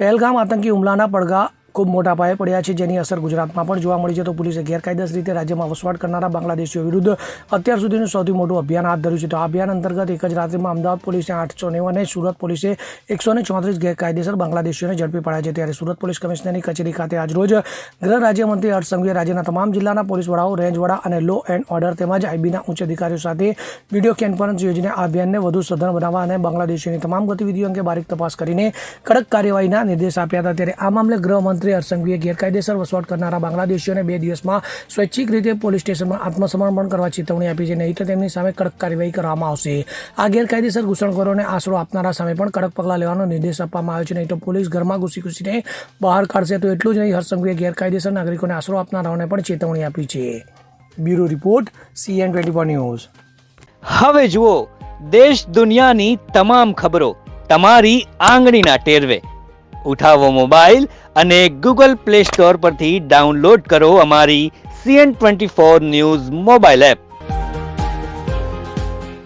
પહેલગામ આતંકી હુમલાના પડઘા ખૂબ મોટા પાયે પડ્યા છે, જેની અસર ગુજરાતમાં પણ જોવા મળી છે. તો પોલીસે ગેરકાયદેસર રીતે રાજ્યમાં વસવાટ કરનારા બાંગ્લાદેશીઓ વિરુદ્ધ અત્યાર સુધીનું સૌથી મોટું અભિયાન હાથ ધર્યું છે. તો આ અભિયાન અંતર્ગત એક જ રાત્રિમાં અમદાવાદ પોલીસે 890 અને સુરત પોલીસે 134 ગેરકાયદેસર બાંગ્લાદેશીઓને ઝડપી પાડ્યા છે. ત્યારે સુરત પોલીસ કમિશનરની કચેરી ખાતે આજરોજ ગૃહ રાજ્યમંત્રી હર્ષ સંઘવીએ રાજ્યના તમામ જિલ્લાના પોલીસ વડાઓ, રેન્જ વડા અને લો એન્ડ ઓર્ડર તેમજ આઈબીના ઉચ્ચ અધિકારીઓ સાથે વિડીયો કોન્ફરન્સ યોજીને આ અભિયાનને વધુ સઘન બનાવવા અને બાંગ્લાદેશીઓની તમામ ગતિવિધિઓ અંગે બારીક તપાસ કરીને કડક કાર્યવાહીના નિર્દેશ આપ્યા હતા. ત્યારે આ મામલે ગૃહમંત્રી હર્ષ સંઘવીએ ગેરકાયદેસર વસવાટ કરનારા બાંગ્લાદેશીઓને 2 દિવસમાં સ્વૈચ્છિક રીતે પોલીસ સ્ટેશનમાં આત્મસમર્પણ કરવા ચેતવણી આપી છે. નહીં તો તેમની સામે કડક કાર્યવાહી કરવામાં આવશે. આ ગેરકાયદેસર ઘૂસણખોરોને આશરો આપનારા સામે પણ કડક પગલાં લેવાનો નિર્દેશ આપવામાં આવ્યો છે. નહીં તો પોલીસ ઘરમાં ઘૂસીને બહાર કાઢશે. તો એટલું જ નહીં, હર્ષ સંઘવીએ ગેરકાયદેસર નાગરિકોને આશરો આપનારાઓને પણ ચેતવણી આપી છે. Bureau report, CN24 news. હવે જુઓ દેશ દુનિયાની તમામ ખબરો તમારી આંગળીના ટેરવે. ઉઠાવો મોબાઈલ અને ગૂગલ પ્લે સ્ટોર પરથી ડાઉનલોડ કરો અમારી CN24 ન્યૂઝ મોબાઈલ એપ.